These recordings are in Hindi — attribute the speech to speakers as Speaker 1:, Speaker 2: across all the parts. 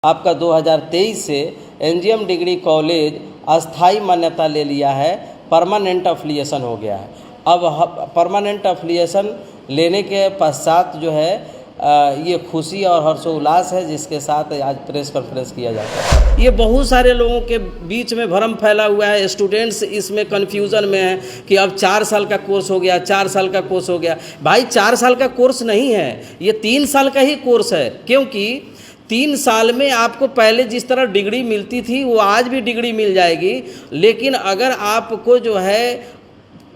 Speaker 1: आपका 2023 से एनजीएम डिग्री कॉलेज अस्थाई मान्यता ले लिया है, परमानेंट अफिलिएशन हो गया है। अब परमानेंट अफिलिएशन लेने के पश्चात जो है ये खुशी और हर्षोल्लास है जिसके साथ आज प्रेस कॉन्फ्रेंस किया जाता है। ये बहुत सारे लोगों के बीच में भ्रम फैला हुआ है, स्टूडेंट्स इसमें कन्फ्यूज़न में है कि अब 4 साल का कोर्स हो गया, 4 साल का कोर्स हो गया। भाई 4 साल का कोर्स नहीं है, ये 3 साल का ही कोर्स है, क्योंकि 3 साल में आपको पहले जिस तरह डिग्री मिलती थी वो आज भी डिग्री मिल जाएगी, लेकिन अगर आपको जो है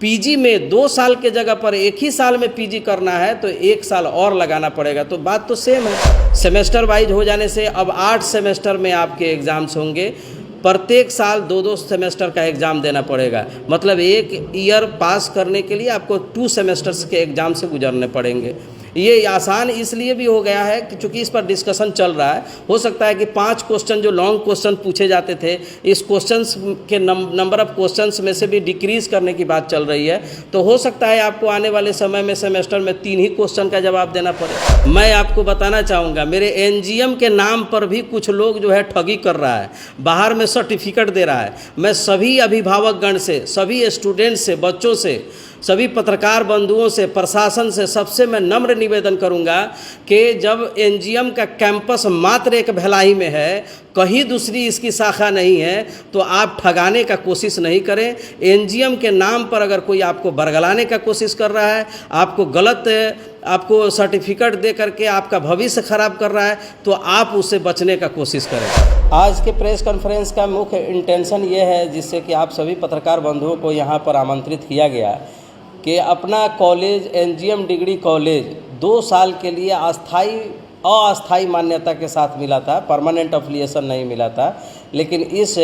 Speaker 1: पीजी में 2 साल के जगह पर 1 ही साल में पीजी करना है तो 1 साल और लगाना पड़ेगा। तो बात तो सेम है। सेमेस्टर वाइज हो जाने से अब 8 सेमेस्टर में आपके एग्ज़ाम्स होंगे, प्रत्येक साल 2-2 सेमेस्टर का एग्ज़ाम देना पड़ेगा। मतलब 1 ईयर पास करने के लिए आपको 2 सेमेस्टर्स के एग्ज़ाम से गुजरने पड़ेंगे। ये आसान इसलिए भी हो गया है कि चूँकि इस पर डिस्कशन चल रहा है, हो सकता है कि 5 क्वेश्चन जो लॉन्ग क्वेश्चन पूछे जाते थे, इस क्वेश्चंस के नंबर ऑफ क्वेश्चंस में से भी डिक्रीज़ करने की बात चल रही है। तो हो सकता है आपको आने वाले समय में सेमेस्टर में 3 ही क्वेश्चन का जवाब देना पड़े। मैं आपको बताना चाहूँगा, मेरे एनजीएम के नाम पर भी कुछ लोग जो है ठगी कर रहा है, बाहर में सर्टिफिकेट दे रहा है। मैं सभी अभिभावकगण से, सभी स्टूडेंट्स से, बच्चों से, सभी पत्रकार बंधुओं से, प्रशासन से सबसे मैं नम्र निवेदन करूंगा कि जब एनजीएम का कैंपस मात्र एक भिलाई में है, कहीं दूसरी इसकी शाखा नहीं है, तो आप ठगाने का कोशिश नहीं करें। एनजीएम के नाम पर अगर कोई आपको बरगलाने का कोशिश कर रहा है, आपको गलत आपको सर्टिफिकेट दे करके आपका भविष्य खराब कर रहा है, तो आप उससे बचने का कोशिश करें। आज के प्रेस कॉन्फ्रेंस का मुख्य इंटेंशन ये है, जिससे कि आप सभी पत्रकार बंधुओं को यहाँ पर आमंत्रित किया गया कि अपना कॉलेज एनजीएम डिग्री कॉलेज 2 साल के लिए अस्थाई मान्यता के साथ मिला था, परमानेंट अफिलिएशन नहीं मिला था। लेकिन इस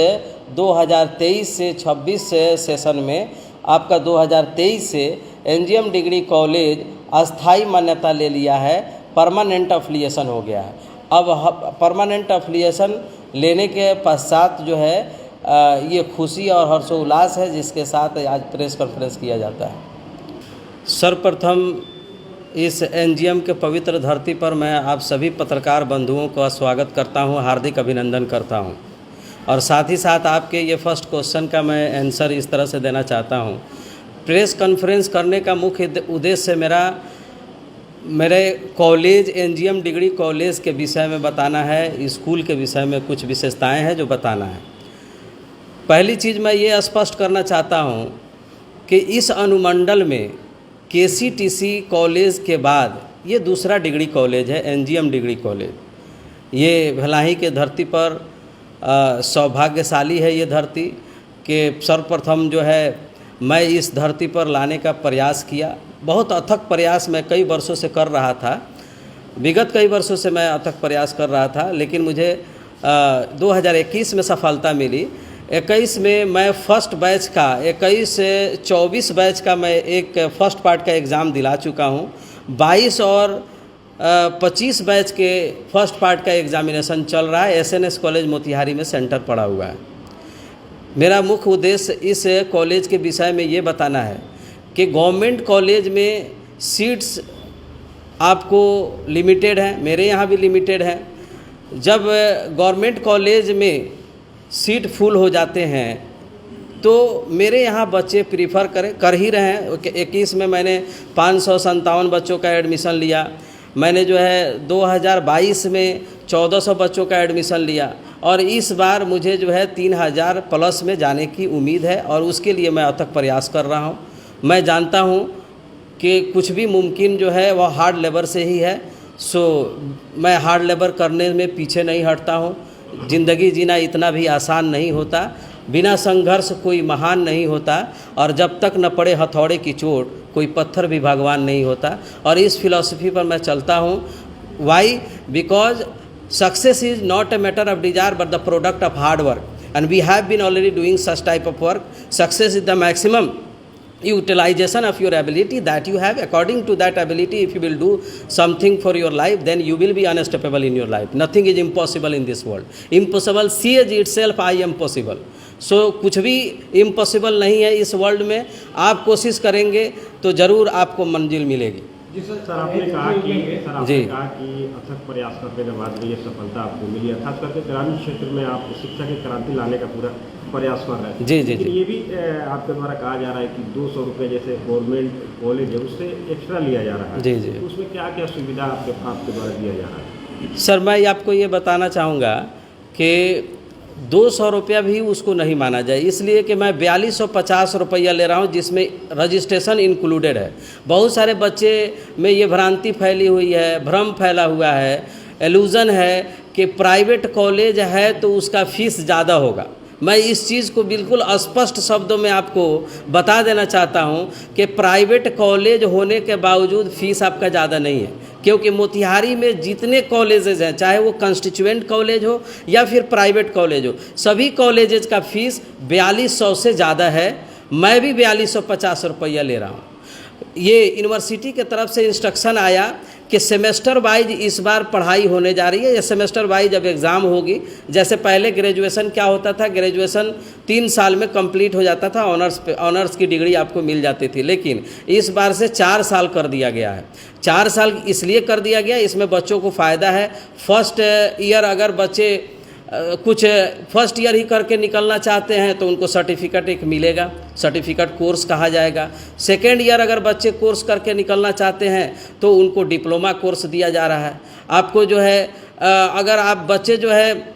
Speaker 1: 2023 से 26 सेशन में आपका 2023 से एनजीएम डिग्री कॉलेज अस्थाई मान्यता ले लिया है, परमानेंट अफिलिएशन हो गया है। अब परमानेंट अफिलिएशन लेने के पश्चात जो है ये खुशी और हर्षोल्लास है जिसके साथ आज प्रेस कॉन्फ्रेंस किया जाता है। सर्वप्रथम इस एनजीएम के पवित्र धरती पर मैं आप सभी पत्रकार बंधुओं का स्वागत करता हूं, हार्दिक अभिनंदन करता हूं। और साथ ही साथ आपके ये फर्स्ट क्वेश्चन का मैं आंसर इस तरह से देना चाहता हूं। प्रेस कॉन्फ्रेंस करने का मुख्य उद्देश्य मेरे कॉलेज एनजीएम डिग्री कॉलेज के विषय में बताना है, स्कूल के विषय में कुछ विशेषताएँ हैं जो बताना है। पहली चीज़ मैं ये स्पष्ट करना चाहता हूँ कि इस अनुमंडल में केसीटीसी कॉलेज के बाद ये दूसरा डिग्री कॉलेज है, एनजीएम डिग्री कॉलेज। ये भिलाई के धरती पर सौभाग्यशाली है ये धरती कि सर्वप्रथम जो है मैं इस धरती पर लाने का प्रयास किया। बहुत अथक प्रयास मैं कई वर्षों से कर रहा था, विगत कई वर्षों से मैं अथक प्रयास कर रहा था, लेकिन मुझे 2021 में सफलता मिली। 21 में मैं फर्स्ट बैच का 21 से 24 बैच का मैं एक फ़र्स्ट पार्ट का एग्ज़ाम दिला चुका हूँ। 22 और 25 बैच के फर्स्ट पार्ट का एग्ज़ामिनेशन चल रहा है। एसएनएस कॉलेज मोतिहारी में सेंटर पड़ा हुआ है। मेरा मुख्य उद्देश्य इस कॉलेज के विषय में ये बताना है कि गवर्नमेंट कॉलेज में सीट्स आपको लिमिटेड हैं, मेरे यहाँ भी लिमिटेड हैं। जब गवर्नमेंट कॉलेज में सीट फुल हो जाते हैं तो मेरे यहाँ बच्चे प्रीफर कर ही रहे हैं। 21 में मैंने 557 बच्चों का एडमिशन लिया। मैंने जो है 2022 में 1400 बच्चों का एडमिशन लिया और इस बार मुझे जो है 3000 प्लस में जाने की उम्मीद है और उसके लिए मैं अथक प्रयास कर रहा हूँ। मैं जानता हूँ कि कुछ भी मुमकिन जो है वह हार्ड लेबर से ही है। सो मैं हार्ड लेबर करने में पीछे नहीं हटता हूँ। ज़िंदगी जीना इतना भी आसान नहीं होता, बिना संघर्ष कोई महान नहीं होता, और जब तक न पड़े हथौड़े की चोट कोई पत्थर भी भगवान नहीं होता। और इस फिलॉसफी पर मैं चलता हूँ। Why? Because success is not a matter of desire but the product of hard work, and we have been already doing such type of work. Success is the maximum utilization of your ability that you have. According to that ability, if you will do something for your life, then you will be unstoppable in your life. Nothing is impossible in this world. Impossible sees itself, I am possible. So कुछ भी impossible नहीं है इस वर्ल्ड में। आप कोशिश करेंगे तो ज़रूर आपको मंजिल मिलेगी।
Speaker 2: जी सर, आपने कहा कि
Speaker 1: जी
Speaker 2: अथक प्रयास करने के बाद ये सफलता आपको मिली है, खास करके ग्रामीण क्षेत्र में आप शिक्षा की क्रांति लाने का पूरा प्रयास कर रहे हैं।
Speaker 1: जी जी
Speaker 2: लेकिन
Speaker 1: जी
Speaker 2: ये भी आपके द्वारा कहा जा रहा है कि 200 रुपये जैसे गवर्नमेंट कॉलेज है उससे एक्स्ट्रा लिया जा रहा है।
Speaker 1: जी जी।
Speaker 2: तो उसमें क्या क्या सुविधा आपके द्वारा दिया जा रहा है?
Speaker 1: सर मैं आपको ये बताना चाहूँगा कि 200 रुपया भी उसको नहीं माना जाए, इसलिए कि मैं 4250 रुपया ले रहा हूँ, जिसमें रजिस्ट्रेशन इंक्लूडेड है। बहुत सारे बच्चे में ये भ्रांति फैली हुई है, भ्रम फैला हुआ है, एलूज़न है कि प्राइवेट कॉलेज है तो उसका फ़ीस ज़्यादा होगा। मैं इस चीज़ को बिल्कुल स्पष्ट शब्दों में आपको बता देना चाहता हूं कि प्राइवेट कॉलेज होने के बावजूद फ़ीस आपका ज़्यादा नहीं है, क्योंकि मोतिहारी में जितने कॉलेजेस हैं, चाहे वो कंस्टिट्यूएंट कॉलेज हो या फिर प्राइवेट कॉलेज हो, सभी कॉलेजेस का फ़ीस 4200 से ज़्यादा है। मैं भी 4250 रुपया ले रहा हूँ। ये यूनिवर्सिटी के तरफ से इंस्ट्रक्शन आया कि सेमेस्टर वाइज इस बार पढ़ाई होने जा रही है, या सेमेस्टर वाइज जब एग्ज़ाम होगी। जैसे पहले ग्रेजुएशन क्या होता था, ग्रेजुएशन 3 साल में कंप्लीट हो जाता था, ऑनर्स की डिग्री आपको मिल जाती थी, लेकिन इस बार से 4 साल कर दिया गया है। 4 साल इसलिए कर दिया गया, इसमें बच्चों को फ़ायदा है। फर्स्ट ईयर अगर बच्चे कुछ फर्स्ट ईयर ही करके निकलना चाहते हैं तो उनको सर्टिफिकेट एक मिलेगा, सर्टिफिकेट कोर्स कहा जाएगा। सेकेंड ईयर अगर बच्चे कोर्स करके निकलना चाहते हैं तो उनको डिप्लोमा कोर्स दिया जा रहा है। आपको जो है अगर आप बच्चे जो है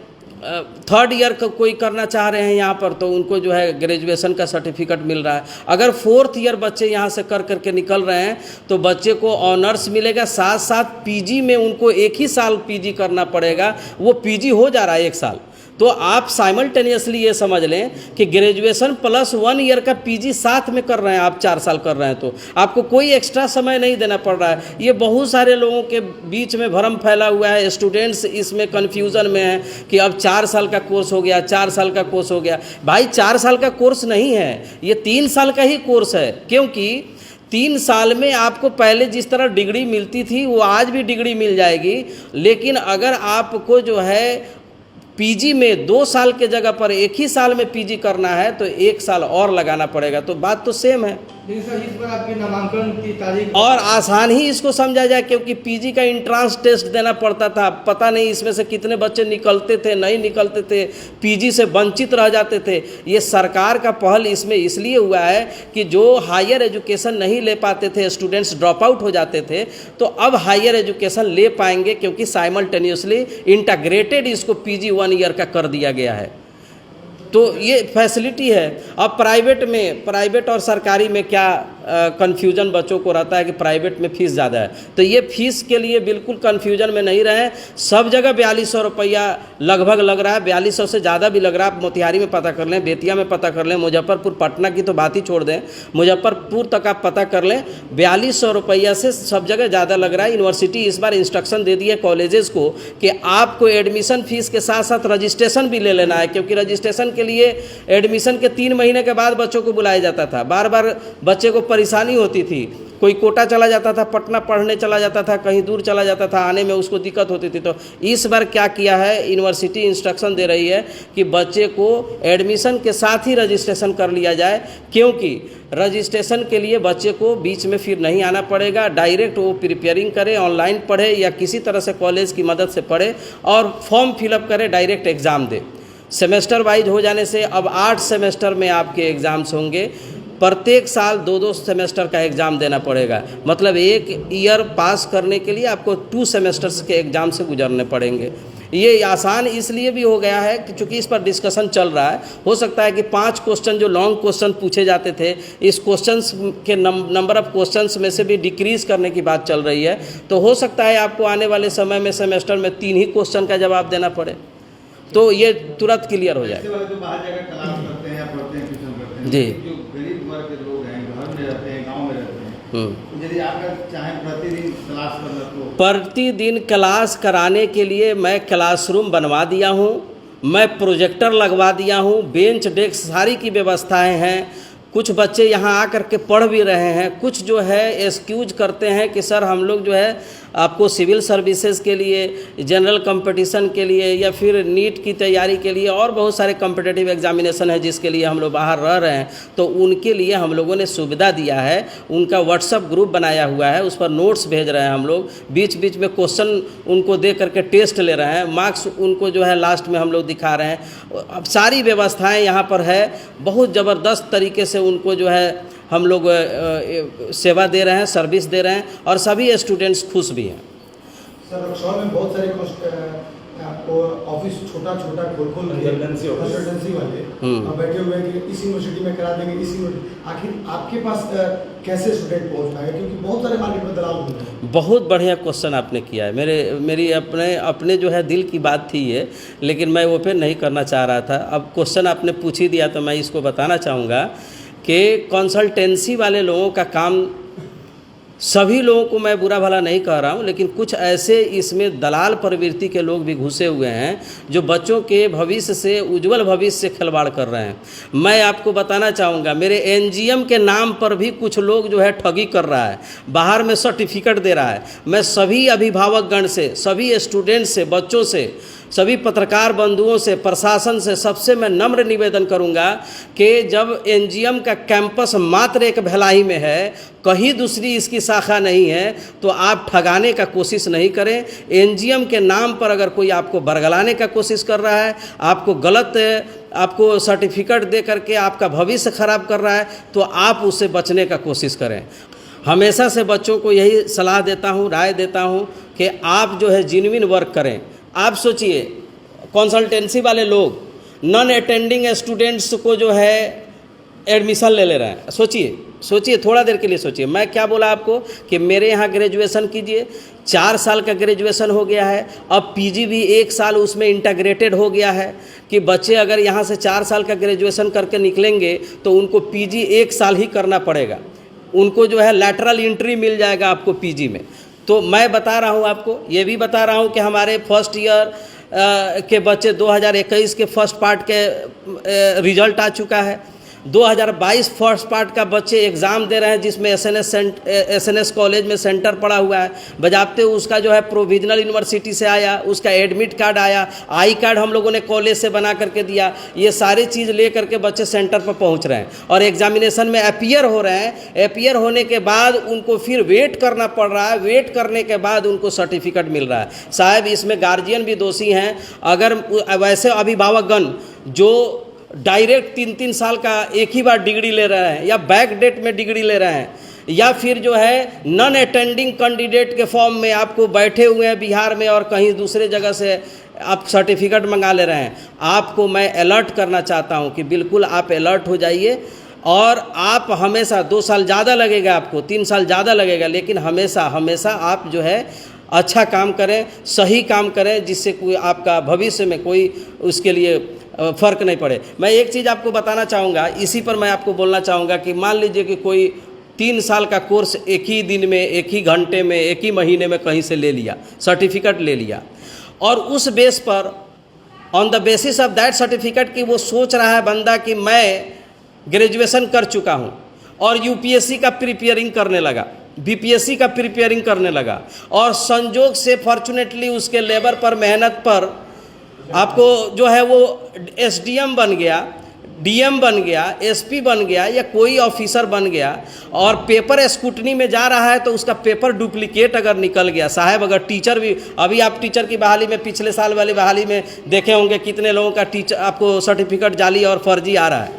Speaker 1: थर्ड ईयर का कोई करना चाह रहे हैं यहाँ पर, तो उनको जो है ग्रेजुएशन का सर्टिफिकेट मिल रहा है। अगर फोर्थ ईयर बच्चे यहाँ से कर करके निकल रहे हैं तो बच्चे को ऑनर्स मिलेगा, साथ साथ पीजी में उनको 1 ही साल पीजी करना पड़ेगा, वो पीजी हो जा रहा है 1 साल। तो आप साइमल्टेनियसली ये समझ लें कि ग्रेजुएशन प्लस 1 ईयर का पीजी साथ में कर रहे हैं, आप 4 साल कर रहे हैं, तो आपको कोई एक्स्ट्रा समय नहीं देना पड़ रहा है। ये बहुत सारे लोगों के बीच में भ्रम फैला हुआ है, स्टूडेंट्स इसमें कन्फ्यूज़न में है कि अब 4 साल का कोर्स हो गया, 4 साल का कोर्स हो गया। भाई 4 साल का कोर्स नहीं है, ये 3 साल का ही कोर्स है, क्योंकि 3 साल में आपको पहले जिस तरह डिग्री मिलती थी वो आज भी डिग्री मिल जाएगी। लेकिन अगर आपको जो है पीजी में 2 साल के जगह पर 1 ही साल में पीजी करना है तो 1 साल और लगाना पड़ेगा। तो बात तो सेम है।
Speaker 3: सर इस बार आपके नामांकन की तारीख
Speaker 1: और आसान ही इसको समझा जाए, क्योंकि पीजी का एंट्रेंस टेस्ट देना पड़ता था। पता नहीं इसमें से कितने बच्चे निकलते थे, नहीं निकलते थे, पीजी से वंचित रह जाते थे। ये सरकार का पहल इसमें इसलिए हुआ है कि जो हायर एजुकेशन नहीं ले पाते थे, स्टूडेंट्स ड्रॉप आउट हो जाते थे, तो अब हायर एजुकेशन ले पाएंगे, क्योंकि साइमल्टेनियसली इंटीग्रेटेड इसको पीजी 1 ईयर का कर दिया गया है। तो ये फैसिलिटी है। अब प्राइवेट और सरकारी में क्या कन्फ्यूजन बच्चों को रहता है कि प्राइवेट में फ़ीस ज़्यादा है, तो ये फ़ीस के लिए बिल्कुल कन्फ्यूजन में नहीं रहें। सब जगह 4200 रुपया लगभग लग रहा है, 4200 से ज़्यादा भी लग रहा है। आप मोतिहारी में पता कर लें, बेतिया में पता कर लें, मुजफ्फरपुर, पटना की तो बात ही छोड़ दें, मुजफ्फरपुर तक आप पता कर लें, 4200 रुपया से सब जगह ज़्यादा लग रहा है। यूनिवर्सिटी इस बार इंस्ट्रक्शन दे दी है कॉलेजेस को कि आपको एडमिशन फ़ीस के साथ साथ रजिस्ट्रेशन भी ले लेना है, क्योंकि रजिस्ट्रेशन के लिए एडमिशन के 3 महीने के बाद बच्चों को बुलाया जाता था। बार बार बच्चे को परेशानी होती थी, कोई कोटा चला जाता था, पटना पढ़ने चला जाता था, कहीं दूर चला जाता था, आने में उसको दिक्कत होती थी। तो इस बार क्या किया है, यूनिवर्सिटी इंस्ट्रक्शन दे रही है कि बच्चे को एडमिशन के साथ ही रजिस्ट्रेशन कर लिया जाए, क्योंकि रजिस्ट्रेशन के लिए बच्चे को बीच में फिर नहीं आना पड़ेगा। डायरेक्ट वो प्रिपेयरिंग करे, ऑनलाइन पढ़े या किसी तरह से कॉलेज की मदद से पढ़े और फॉर्म फिलअप करे, डायरेक्ट एग्ज़ाम दे। सेमेस्टर वाइज हो जाने से अब 8 सेमेस्टर में आपके एग्ज़ाम्स होंगे। प्रत्येक साल 2-2 सेमेस्टर का एग्ज़ाम देना पड़ेगा, मतलब 1 ईयर पास करने के लिए आपको 2 सेमेस्टर्स के एग्ज़ाम से गुजरने पड़ेंगे। ये आसान इसलिए भी हो गया है कि चूँकि इस पर डिस्कशन चल रहा है। हो सकता है कि 5 क्वेश्चन जो लॉन्ग क्वेश्चन पूछे जाते थे, इस क्वेश्चंस के नंबर ऑफ क्वेश्चंस में से भी डिक्रीज़ करने की बात चल रही है। तो हो सकता है आपको आने वाले समय में सेमेस्टर में 3 ही क्वेश्चन का जवाब देना पड़े, तो ये तुरंत क्लियर हो जाए।
Speaker 3: जो बाहर जाकर क्लास करते हैं या पढ़ते हैं, ट्यूशन करते हैं,
Speaker 1: जी।
Speaker 3: जो गरीब वर्ग के लोग हैं, घर में रहते हैं, गांव में रहते हैं, तो यदि आप चाहें प्रतिदिन क्लास करना, तो
Speaker 1: प्रतिदिन क्लास कराने के लिए मैं क्लासरूम बनवा दिया हूँ, मैं प्रोजेक्टर लगवा दिया हूँ, बेंच डेस्क सारी की व्यवस्थाएं हैं। कुछ बच्चे यहाँ आकर के पढ़ भी रहे हैं, कुछ जो है एक्सक्यूज करते हैं कि सर हम लोग जो है आपको सिविल सर्विसेज के लिए, जनरल कंपटीशन के लिए या फिर नीट की तैयारी के लिए और बहुत सारे कॉम्पिटिटिव एग्जामिनेशन है जिसके लिए हम लोग बाहर रह रहे हैं, तो उनके लिए हम लोगों ने सुविधा दिया है। उनका व्हाट्सएप ग्रुप बनाया हुआ है, उस पर नोट्स भेज रहे हैं हम लोग, बीच बीच में क्वेश्चन उनको दे करके टेस्ट ले रहे हैं, मार्क्स उनको जो है लास्ट में हम लोग दिखा रहे हैं। अब सारी व्यवस्थाएं यहाँ पर है, बहुत ज़बरदस्त तरीके से उनको जो है हम लोग सेवा दे रहे हैं, सर्विस दे रहे हैं और सभी स्टूडेंट्स खुश भी हैं।
Speaker 4: सर रक्सौल में बहुत सारे आपको ऑफिस छोटा छोटा खोल कंसल्टेंसी वाले बैठे हुए हैं कि इस यूनिवर्सिटी में करा देंगे, इस यूनिवर्सिटी, आखिर आपके पास कैसे स्टूडेंट पहुंच पाए, क्योंकि बहुत सारे मार्केट में दलाल होते हैं।
Speaker 1: बहुत बढ़िया क्वेश्चन आपने किया है। मेरी अपने जो है दिल की बात थी ये, लेकिन मैं ओपन नहीं करना चाह रहा था। अब क्वेश्चन आपने पूछ ही दिया तो मैं इसको बताना चाहूँगा कि कंसल्टेंसी वाले लोगों का काम, सभी लोगों को मैं बुरा भला नहीं कह रहा हूँ, लेकिन कुछ ऐसे इसमें दलाल प्रवृत्ति के लोग भी घुसे हुए हैं जो बच्चों के भविष्य से, उज्जवल भविष्य से खिलवाड़ कर रहे हैं। मैं आपको बताना चाहूँगा, मेरे एनजीएम के नाम पर भी कुछ लोग जो है ठगी कर रहा है, बाहर में सर्टिफिकेट दे रहा है। मैं सभी अभिभावकगण से, सभी स्टूडेंट से, बच्चों से, सभी पत्रकार बंधुओं से, प्रशासन से, सबसे मैं नम्र निवेदन करूंगा कि जब एनजीएम का कैंपस मात्र एक भिलाई में है, कहीं दूसरी इसकी शाखा नहीं है, तो आप ठगाने का कोशिश नहीं करें। एनजीएम के नाम पर अगर कोई आपको बरगलाने का कोशिश कर रहा है, आपको गलत आपको सर्टिफिकेट दे करके आपका भविष्य खराब कर रहा है, तो आप उससे बचने का कोशिश करें। हमेशा से बच्चों को यही सलाह देता हूँ, राय देता हूँ कि आप जो है जेन्युइन वर्क करें। आप सोचिए, कंसल्टेंसी वाले लोग नॉन अटेंडिंग स्टूडेंट्स को जो है एडमिशन ले रहे हैं। सोचिए, थोड़ा देर के लिए सोचिए। मैं क्या बोला आपको कि मेरे यहाँ ग्रेजुएशन कीजिए, 4 साल का ग्रेजुएशन हो गया है, अब पीजी भी 1 साल उसमें इंटीग्रेटेड हो गया है कि बच्चे अगर यहाँ से 4 साल का ग्रेजुएशन करके निकलेंगे तो उनको पीजी 1 साल ही करना पड़ेगा, उनको जो है लैटरल एंट्री मिल जाएगा आपको पीजी में। तो मैं बता रहा हूँ आपको, ये भी बता रहा हूँ कि हमारे फर्स्ट ईयर के बच्चे 2021 के फर्स्ट पार्ट के रिजल्ट आ चुका है। 2022 फर्स्ट पार्ट का बच्चे एग्ज़ाम दे रहे हैं जिसमें एसएनएस कॉलेज में सेंटर पड़ा हुआ है। बजाते उसका जो है प्रोविजनल यूनिवर्सिटी से आया, उसका एडमिट कार्ड आया, आई कार्ड हम लोगों ने कॉलेज से बना करके दिया। ये सारी चीज़ ले करके बच्चे सेंटर पर पहुंच रहे हैं और एग्जामिनेशन में अपीयर हो रहे हैं। अपीयर होने के बाद उनको फिर वेट करना पड़ रहा है, वेट करने के बाद उनको सर्टिफिकेट मिल रहा है। साहब, इसमें गार्जियन भी दोषी हैं। अगर वैसे अभिभावकगण जो डायरेक्ट 3-3 साल का एक ही बार डिग्री ले रहे हैं या बैक डेट में डिग्री ले रहे हैं, या फिर जो है नॉन अटेंडिंग कैंडिडेट के फॉर्म में आपको बैठे हुए हैं बिहार में और कहीं दूसरे जगह से आप सर्टिफिकेट मंगा ले रहे हैं, आपको मैं अलर्ट करना चाहता हूं कि बिल्कुल आप अलर्ट हो जाइए। और आप हमेशा 2 साल ज़्यादा लगेगा, आपको 3 साल ज़्यादा लगेगा, लेकिन हमेशा आप जो है अच्छा काम करें, सही काम करें, जिससे कोई आपका भविष्य में कोई उसके लिए फ़र्क नहीं पड़े। मैं एक चीज़ आपको बताना चाहूँगा, इसी पर मैं आपको बोलना चाहूँगा कि मान लीजिए कि कोई 3 साल का कोर्स एक ही दिन में, एक ही घंटे में, एक ही महीने में कहीं से ले लिया, सर्टिफिकेट ले लिया, और उस बेस पर, on the basis of that certificate कि वो सोच रहा है बंदा कि मैं ग्रेजुएशन कर चुका हूँ और यूपीएससी का प्रिपेयरिंग करने लगा, बीपीएससी का प्रिपेयरिंग करने लगा, और संजोग से फॉर्चुनेटली उसके लेबर पर, मेहनत पर आपको जो है वो एसडीएम बन गया, डीएम बन गया, एसपी बन गया, या कोई ऑफिसर बन गया, और पेपर स्क्रूटनी में जा रहा है तो उसका पेपर डुप्लीकेट अगर निकल गया। साहब, अगर टीचर भी, अभी आप टीचर की बहाली में, पिछले साल वाली बहाली में देखे होंगे कितने लोगों का टीचर आपको सर्टिफिकेट जाली और फर्जी आ रहा है।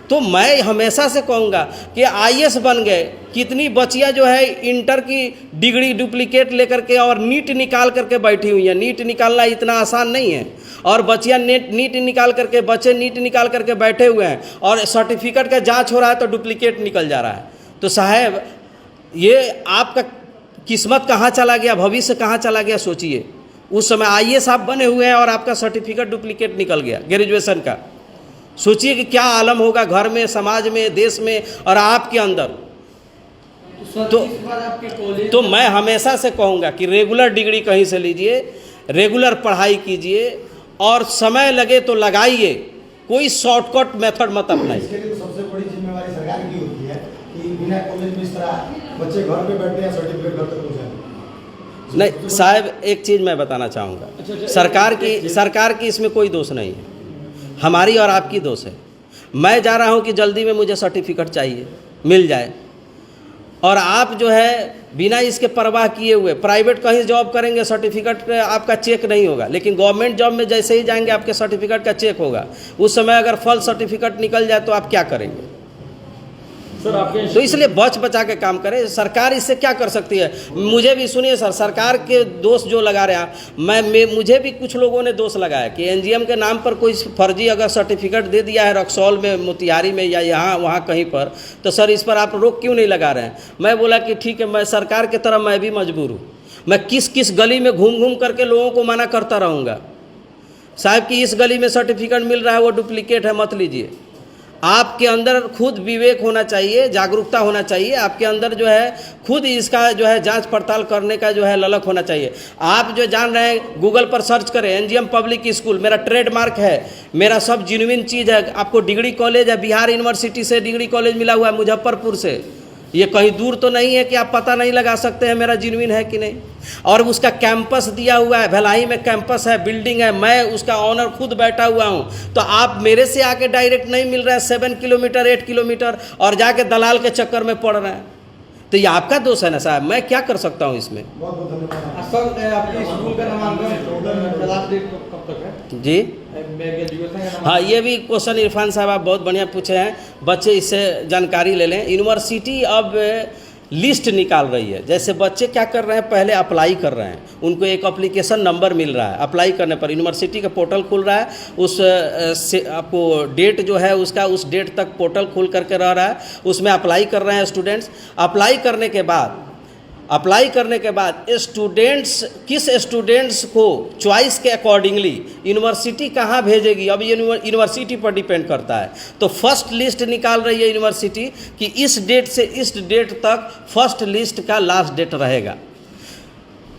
Speaker 1: तो मैं हमेशा से कहूँगा कि आईएएस बन गए, कितनी बच्चियाँ जो है इंटर की डिग्री डुप्लीकेट लेकर के और नीट निकाल करके बैठी हुई हैं। नीट निकालना इतना आसान नहीं है, और बच्चियाँ नीट निकाल करके, बच्चे नीट निकाल करके बैठे हुए हैं और सर्टिफिकेट का जांच हो रहा है तो डुप्लीकेट निकल जा रहा है। तो साहब, ये आपका किस्मत कहाँ चला गया, भविष्य कहाँ चला गया, सोचिए। उस समय आईएएस आप बने हुए हैं और आपका सर्टिफिकेट डुप्लीकेट निकल गया ग्रेजुएशन का। सोचिए कि क्या आलम होगा घर में, समाज में, देश में और आपके अंदर। तो मैं हमेशा से कहूँगा कि रेगुलर डिग्री कहीं से लीजिए, रेगुलर पढ़ाई कीजिए, और समय लगे तो लगाइए, कोई शॉर्टकट मेथड मत अपनाइए।
Speaker 4: इसके लिए तो सबसे बड़ी जिम्मेवारी सरकार बच्चे घर पे बैठे हैं, सर्टिफिकेट घर तक पहुँचाए?
Speaker 1: नहीं साहब, एक चीज़ मैं बताना चाहूँगा, सरकार की इसमें कोई दोष नहीं है, हमारी और आपकी दोष है। मैं जा रहा हूँ कि जल्दी में मुझे सर्टिफिकेट चाहिए, मिल जाए, और आप जो है बिना इसके परवाह किए हुए प्राइवेट कहीं जॉब करेंगे, सर्टिफिकेट आपका चेक नहीं होगा, लेकिन गवर्नमेंट जॉब में जैसे ही जाएंगे आपके सर्टिफिकेट का चेक होगा। उस समय अगर फॉल्स सर्टिफिकेट निकल जाए तो आप क्या करेंगे?
Speaker 5: सर आपके
Speaker 1: तो इसलिए बच बचा के काम करें। सरकार इससे क्या कर सकती है? मुझे भी सुनिए सर, सरकार के दोष जो लगा रहे हैं, मुझे भी कुछ लोगों ने दोष लगाया कि एनजीएम के नाम पर कोई फर्जी अगर सर्टिफिकेट दे दिया है रक्सौल में, मोतिहारी में या यहाँ वहाँ कहीं पर, तो सर इस पर आप रोक क्यों नहीं लगा रहे हैं? मैं बोला कि ठीक है, मैं सरकार की तरह मैं भी मजबूर हूँ, मैं किस किस गली में घूम घूम करके लोगों को मना करता रहूँगा साहब कि इस गली में सर्टिफिकेट मिल रहा है वो डुप्लीकेट है, मत लीजिए। आपके अंदर खुद विवेक होना चाहिए, जागरूकता होना चाहिए, आपके अंदर जो है खुद इसका जो है जांच पड़ताल करने का जो है ललक होना चाहिए। आप जो जान रहे हैं, गूगल पर सर्च करें एनजीएम पब्लिक स्कूल, मेरा ट्रेडमार्क है, मेरा सब जेन्युइन चीज़ है। आपको डिग्री कॉलेज है, बिहार यूनिवर्सिटी से डिग्री कॉलेज मिला हुआ है, मुजफ्फरपुर से, ये कहीं दूर तो नहीं है कि आप पता नहीं लगा सकते हैं मेरा जेन्युइन है कि नहीं। और उसका कैंपस दिया हुआ है, भिलाई में कैंपस है, बिल्डिंग है, मैं उसका ऑनर खुद बैठा हुआ हूँ। तो आप मेरे से आके डायरेक्ट नहीं मिल रहे हैं 7 किलोमीटर 8 किलोमीटर और जाके दलाल के चक्कर में पड़ रहे हैं, तो ये आपका दोष है ना साहब, मैं क्या कर सकता हूँ इसमें?
Speaker 4: बहुत बहुत धन्यवाद।
Speaker 3: सर आपके स्कूल का नामांकन लास्ट डेट कब तक है
Speaker 1: जी
Speaker 3: ग्रेजुएशन का?
Speaker 1: हाँ, ये भी क्वेश्चन इरफान साहब आप बहुत बढ़िया पूछे हैं, बच्चे इससे जानकारी ले लें। यूनिवर्सिटी अब लिस्ट निकाल रही है, जैसे बच्चे क्या कर रहे हैं, पहले अप्लाई कर रहे हैं, उनको एक एप्लीकेशन नंबर मिल रहा है, अप्लाई करने पर यूनिवर्सिटी का पोर्टल खुल रहा है, उस से आपको डेट जो है उसका उस डेट तक पोर्टल खुल करके रह रहा है, उसमें अप्लाई कर रहे हैं स्टूडेंट्स। अप्लाई करने के बाद स्टूडेंट्स, किस स्टूडेंट्स को चॉइस के अकॉर्डिंगली यूनिवर्सिटी कहाँ भेजेगी, अब ये यूनिवर्सिटी पर डिपेंड करता है। तो फर्स्ट लिस्ट निकाल रही है यूनिवर्सिटी कि इस डेट से इस डेट तक फर्स्ट लिस्ट का लास्ट डेट रहेगा।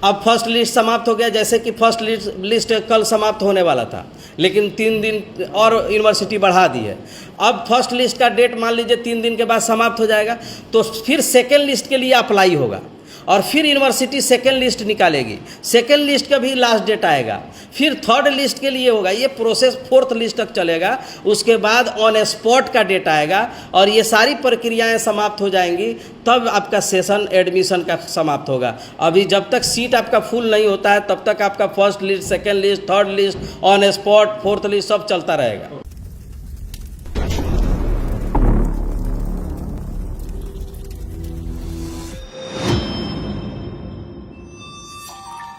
Speaker 1: अब फर्स्ट लिस्ट समाप्त हो गया, जैसे कि फर्स्ट लिस्ट कल समाप्त होने वाला था, लेकिन 3 दिन और यूनिवर्सिटी बढ़ा दी है। अब फर्स्ट लिस्ट का डेट मान लीजिए 3 दिन के बाद समाप्त हो जाएगा, तो फिर सेकेंड लिस्ट के लिए अप्लाई होगा और फिर यूनिवर्सिटी सेकेंड लिस्ट निकालेगी, सेकेंड लिस्ट का भी लास्ट डेट आएगा, फिर थर्ड लिस्ट के लिए होगा, ये प्रोसेस 4th लिस्ट तक चलेगा। उसके बाद ऑन स्पॉट का डेट आएगा और ये सारी प्रक्रियाएं समाप्त हो जाएंगी, तब आपका सेशन एडमिशन का समाप्त होगा। अभी जब तक सीट आपका फुल नहीं होता है तब तक आपका first list, second list, third list, on spot, 4th list सब चलता रहेगा।